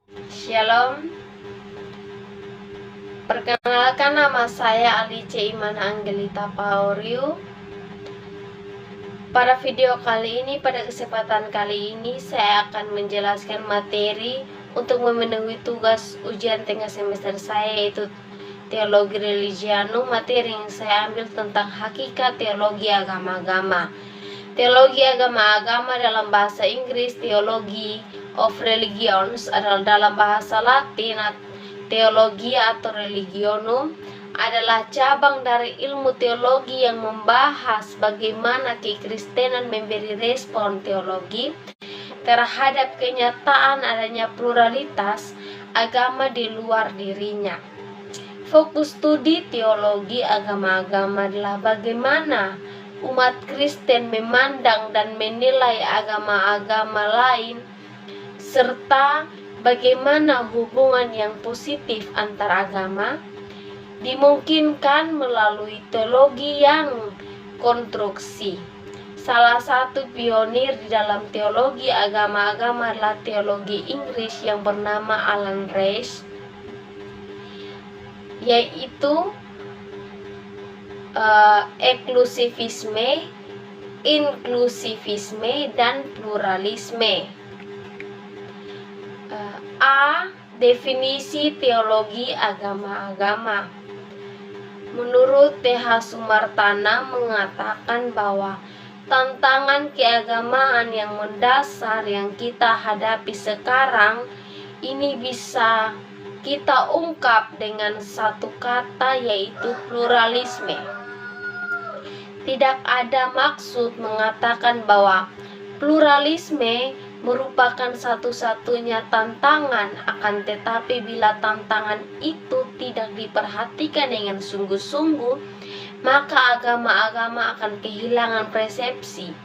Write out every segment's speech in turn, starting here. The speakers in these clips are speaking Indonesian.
Shalom. Perkenalkan, nama saya Alice Iman Angelita Pauriu. Pada video kali ini, pada kesempatan kali ini, saya akan menjelaskan materi untuk memenuhi tugas ujian tengah semester saya, yaitu Teologi Religianum. Materi yang saya ambil tentang hakikat teologi agama-agama. Teologi agama-agama dalam bahasa Inggris, Theology of Religions, adalah dalam bahasa Latin, teologi atau religionum adalah cabang dari ilmu teologi yang membahas bagaimana kekristenan memberi respon teologi terhadap kenyataan adanya pluralitas agama di luar dirinya. Fokus studi teologi agama-agama adalah bagaimana umat Kristen memandang dan menilai agama-agama lain, serta bagaimana hubungan yang positif antar agama dimungkinkan melalui teologi yang konstruksi. Salah satu pionir di dalam teologi agama-agama adalah teologi Inggris yang bernama Alan Rees, yaitu eksklusivisme, inklusivisme, dan pluralisme. Definisi teologi agama-agama. Menurut T.H. Sumartana mengatakan bahwa tantangan keagamaan yang mendasar yang kita hadapi sekarang ini bisa kita ungkap dengan satu kata, yaitu pluralisme. Tidak ada maksud mengatakan bahwa pluralisme merupakan satu-satunya tantangan, akan tetapi bila tantangan itu tidak diperhatikan dengan sungguh-sungguh, maka agama-agama akan kehilangan persepsi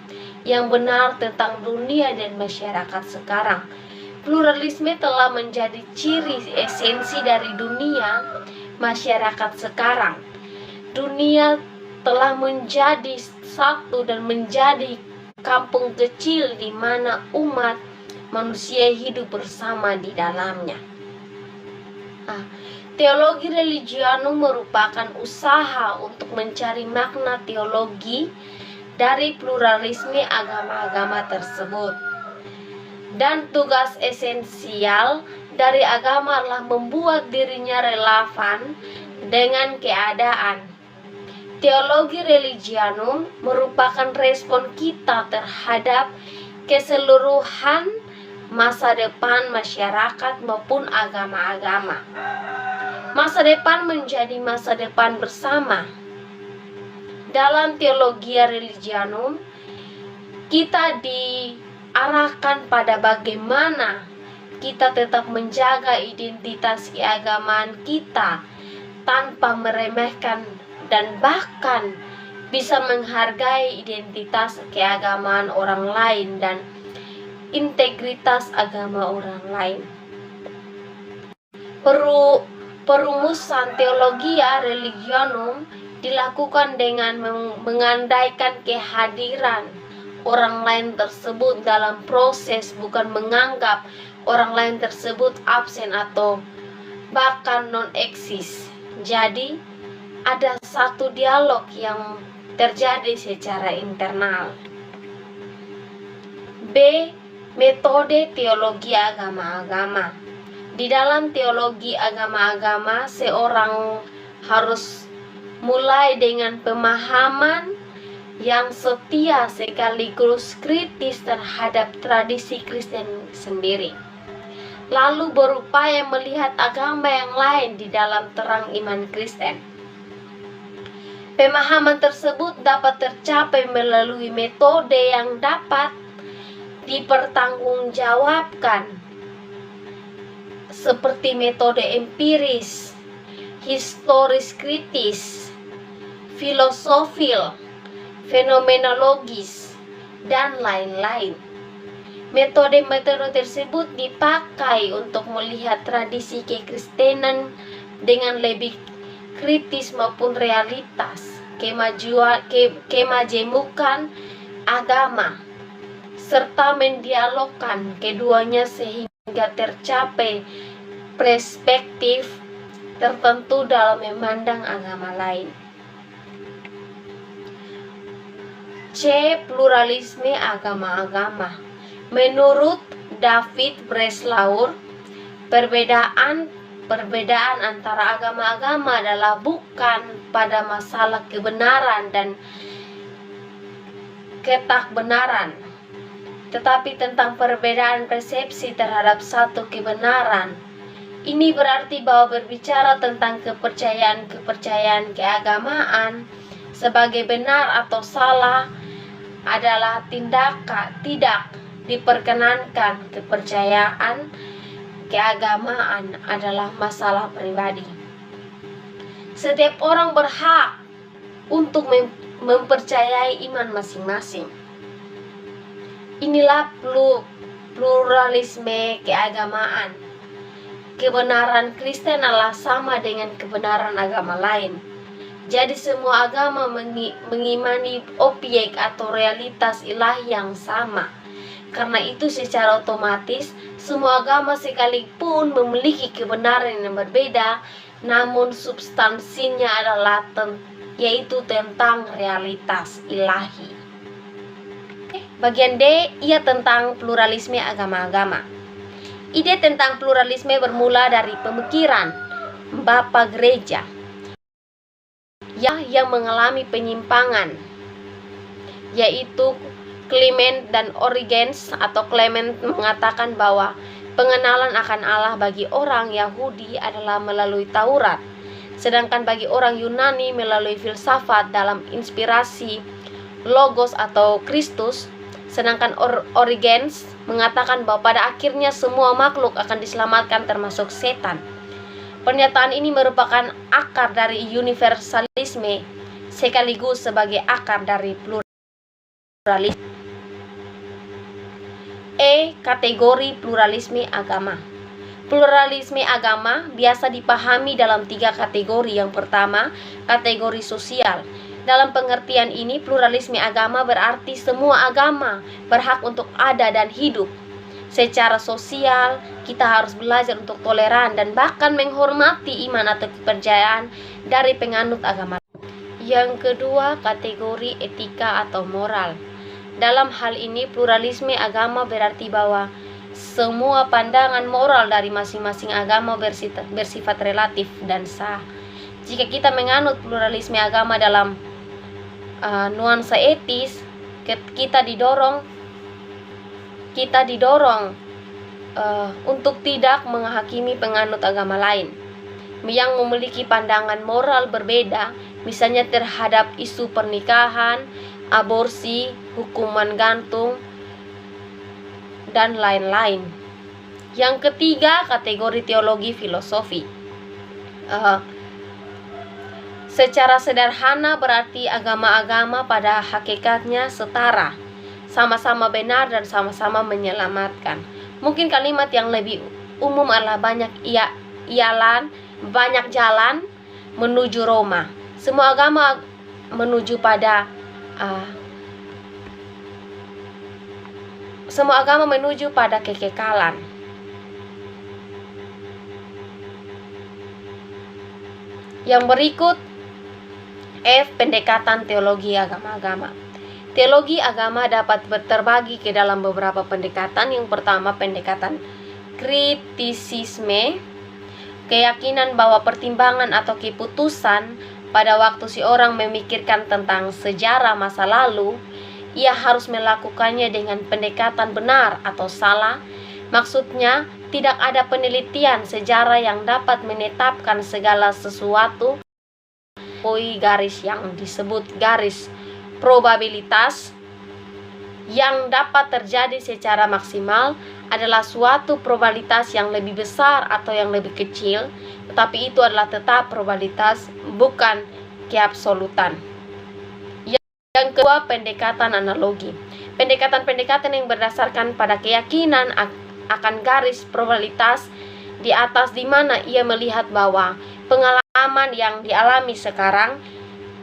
yang benar tentang dunia dan masyarakat sekarang. Pluralisme telah menjadi ciri esensi dari dunia masyarakat sekarang. Dunia telah menjadi satu dan menjadi kampung kecil di mana umat manusia hidup bersama di dalamnya. Teologi Religianum merupakan usaha untuk mencari makna teologi dari pluralisme agama-agama tersebut. Dan tugas esensial dari agama adalah membuat dirinya relevan dengan keadaan. Teologi Religianum merupakan respon kita terhadap keseluruhan masa depan masyarakat maupun agama-agama. Masa depan menjadi masa depan bersama. Dalam Teologi Religianum, kita diarahkan pada bagaimana kita tetap menjaga identitas keagamaan kita tanpa meremehkan dan bahkan bisa menghargai identitas keagamaan orang lain dan integritas agama orang lain. Perumusan Theologia Religionum dilakukan dengan mengandaikan kehadiran orang lain tersebut dalam proses, bukan menganggap orang lain tersebut absen atau bahkan non-eksis. Jadi ada satu dialog yang terjadi secara internal. B. Metode teologi agama-agama. Di dalam teologi agama-agama, seorang harus mulai dengan pemahaman yang setia sekaligus kritis terhadap tradisi Kristen sendiri, lalu berupaya melihat agama yang lain di dalam terang iman Kristen. Pemahaman tersebut dapat tercapai melalui metode yang dapat dipertanggungjawabkan, seperti metode empiris, historis kritis, filosofil, fenomenologis, dan lain-lain. Metode-metode tersebut dipakai untuk melihat tradisi kekristenan dengan lebih kritis maupun realitas, kemajemukan agama, serta mendialogkan keduanya sehingga hingga tercapai perspektif tertentu dalam memandang agama lain. C. Pluralisme agama-agama. Menurut David Breslauer, perbedaan antara agama-agama adalah bukan pada masalah kebenaran dan ketakbenaran, tetapi tentang perbedaan persepsi terhadap satu kebenaran. Ini berarti bahwa berbicara tentang kepercayaan keagamaan sebagai benar atau salah adalah tidak diperkenankan. Kepercayaan keagamaan adalah masalah pribadi. Setiap orang berhak untuk mempercayai iman masing-masing. Inilah pluralisme keagamaan. Kebenaran Kristen adalah sama dengan kebenaran agama lain. Jadi semua agama mengimani objek atau realitas ilahi yang sama. Karena itu secara otomatis semua agama sekalipun memiliki kebenaran yang berbeda, namun substansinya adalah yaitu tentang realitas ilahi. Bagian D, ia tentang pluralisme agama-agama. Ide tentang pluralisme bermula dari pemikiran Bapak Gereja yang mengalami penyimpangan, yaitu Clement dan Origenes. Atau Clement mengatakan bahwa pengenalan akan Allah bagi orang Yahudi adalah melalui Taurat, sedangkan bagi orang Yunani melalui filsafat dalam inspirasi Logos atau Kristus. Sedangkan Origenes mengatakan bahwa pada akhirnya semua makhluk akan diselamatkan termasuk setan. Pernyataan ini merupakan akar dari universalisme sekaligus sebagai akar dari pluralisme. E. Kategori pluralisme agama. Pluralisme agama biasa dipahami dalam 3 kategori. Yang pertama, kategori sosial. Dalam pengertian ini, pluralisme agama berarti semua agama berhak untuk ada dan hidup. Secara sosial, kita harus belajar untuk toleran dan bahkan menghormati iman atau kepercayaan dari penganut agama. Yang kedua, kategori etika atau moral. Dalam hal ini, pluralisme agama berarti bahwa semua pandangan moral dari masing-masing agama bersifat relatif dan sah. Jika kita menganut pluralisme agama dalam nuansa etis, kita didorong untuk tidak menghakimi penganut agama lain yang memiliki pandangan moral berbeda, misalnya terhadap isu pernikahan, aborsi, hukuman gantung, dan lain-lain. Yang ketiga, kategori teologi filosofi. Secara sederhana berarti agama-agama pada hakikatnya setara, sama-sama benar dan sama-sama menyelamatkan. Mungkin kalimat yang lebih umum adalah banyak jalan menuju Roma. Semua agama menuju pada kekekalan. Yang berikut, F. Pendekatan teologi agama-agama. Teologi agama dapat terbagi ke dalam beberapa pendekatan. Yang pertama, pendekatan kritisisme, keyakinan bahwa pertimbangan atau keputusan pada waktu si orang memikirkan tentang sejarah masa lalu, ia harus melakukannya dengan pendekatan benar atau salah. Maksudnya, tidak ada penelitian sejarah yang dapat menetapkan segala sesuatu. Garis yang disebut garis probabilitas yang dapat terjadi secara maksimal adalah suatu probabilitas yang lebih besar atau yang lebih kecil, tetapi itu adalah tetap probabilitas, bukan keabsolutan. Yang kedua, pendekatan analogi. Pendekatan-pendekatan yang berdasarkan pada keyakinan akan garis probabilitas di atas, di mana ia melihat bahwa pengalaman yang dialami sekarang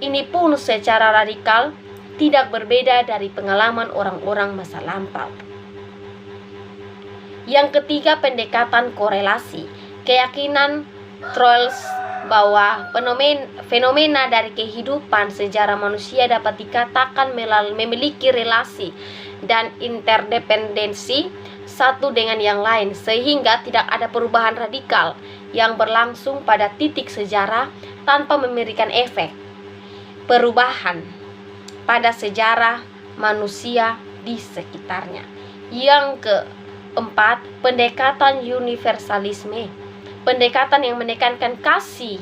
ini pun secara radikal tidak berbeda dari pengalaman orang-orang masa lampau. Yang ketiga, pendekatan korelasi. Keyakinan Trolls bahwa fenomena dari kehidupan sejarah manusia dapat dikatakan memiliki relasi dan interdependensi satu dengan yang lain, sehingga tidak ada perubahan radikal yang berlangsung pada titik sejarah tanpa memberikan efek perubahan pada sejarah manusia di sekitarnya. Yang keempat, pendekatan universalisme. Pendekatan yang menekankan kasih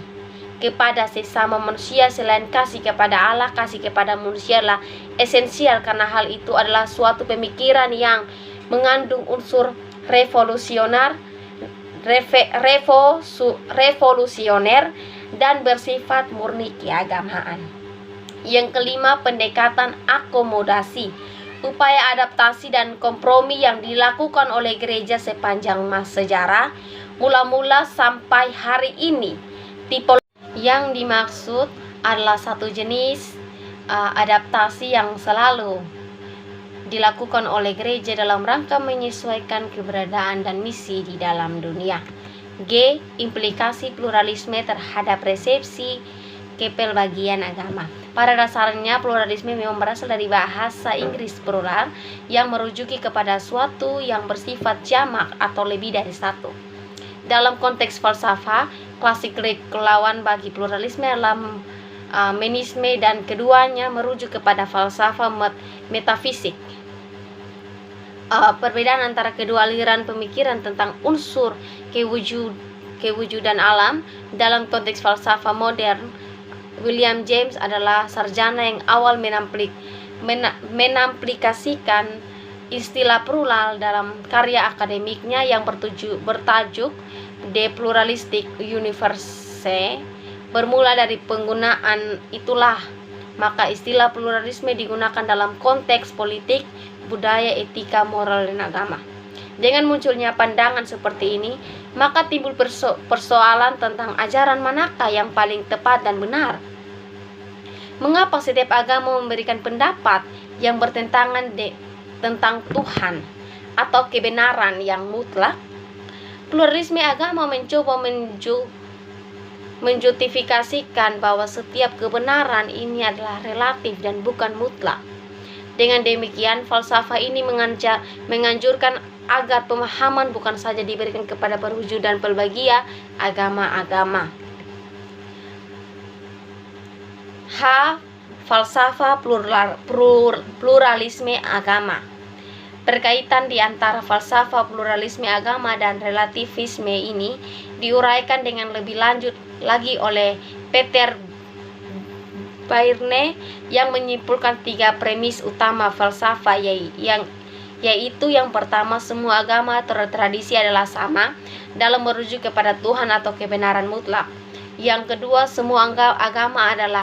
kepada sesama manusia selain kasih kepada Allah. Kasih kepada manusia adalah esensial karena hal itu adalah suatu pemikiran yang mengandung unsur revolusioner dan bersifat murni keagamaan. Yang kelima, pendekatan akomodasi. Upaya adaptasi dan kompromi yang dilakukan oleh gereja sepanjang masa sejarah mula-mula sampai hari ini. Tipologi yang dimaksud adalah satu jenis adaptasi yang selalu dilakukan oleh gereja dalam rangka menyesuaikan keberadaan dan misi di dalam dunia. G. Implikasi pluralisme terhadap resepsi kepelbagian agama. Pada dasarnya, pluralisme memang berasal dari bahasa Inggris plural yang merujuki kepada suatu yang bersifat jamak atau lebih dari satu. Dalam konteks falsafah, klasik lawan bagi pluralisme adalah monisme, dan keduanya merujuk kepada falsafah metafisik. Perbedaan antara kedua aliran pemikiran tentang unsur kewujudan alam dalam konteks falsafah modern. William James adalah sarjana yang awal menamplikasikan istilah plural dalam karya akademiknya yang bertajuk The Pluralistic Universe. Bermula dari penggunaan itulah, maka istilah pluralisme digunakan dalam konteks politik, budaya, etika, moral, dan agama. Dengan munculnya pandangan seperti ini, maka timbul persoalan tentang ajaran manakah yang paling tepat dan benar. Mengapa setiap agama memberikan pendapat yang bertentangan tentang Tuhan atau kebenaran yang mutlak? Pluralisme agama mencoba menjustifikasikan bahwa setiap kebenaran ini adalah relatif dan bukan mutlak. Dengan demikian, falsafah ini menganjurkan agar pemahaman bukan saja diberikan kepada perwujudan pelbagai agama-agama. H. Falsafah pluralisme agama. Perkaitan di antara falsafah pluralisme agama dan relativisme ini diuraikan dengan lebih lanjut lagi oleh Peter Byrne yang menyimpulkan 3 premis utama falsafah, yaitu yang pertama, semua agama atau tradisi adalah sama dalam merujuk kepada Tuhan atau kebenaran mutlak. Yang kedua, semua agama adalah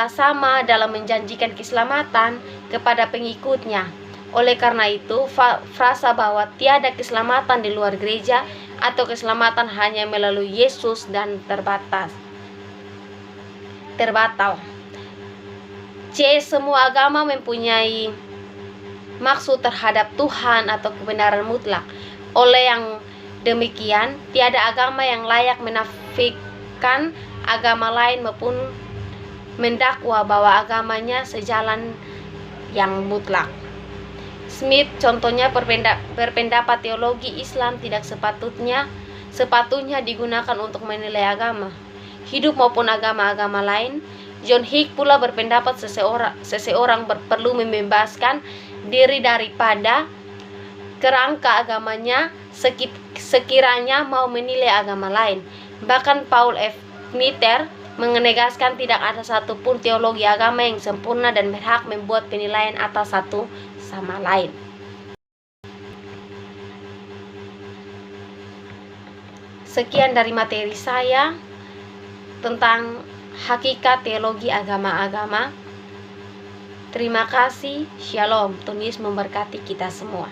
sama dalam menjanjikan keselamatan kepada pengikutnya. Oleh karena itu, frasa bahwa tiada keselamatan di luar gereja atau keselamatan hanya melalui Yesus dan terbatal. C. Semua agama mempunyai maksud terhadap Tuhan atau kebenaran mutlak. Oleh yang demikian, tiada agama yang layak menafikan agama lain maupun mendakwa bahwa agamanya sejalan yang mutlak. Smith contohnya berpendapat teologi Islam tidak sepatutnya digunakan untuk menilai agama hidup maupun agama-agama lain. John Hick pula berpendapat seseorang perlu membebaskan diri daripada kerangka agamanya sekiranya mau menilai agama lain. Bahkan Paul F. Knitter menegaskan tidak ada satupun teologi agama yang sempurna dan berhak membuat penilaian atas satu sama lain. Sekian dari materi saya tentang hakikat teologi agama-agama. Terima kasih. Shalom. Tuhan Yesus memberkati kita semua.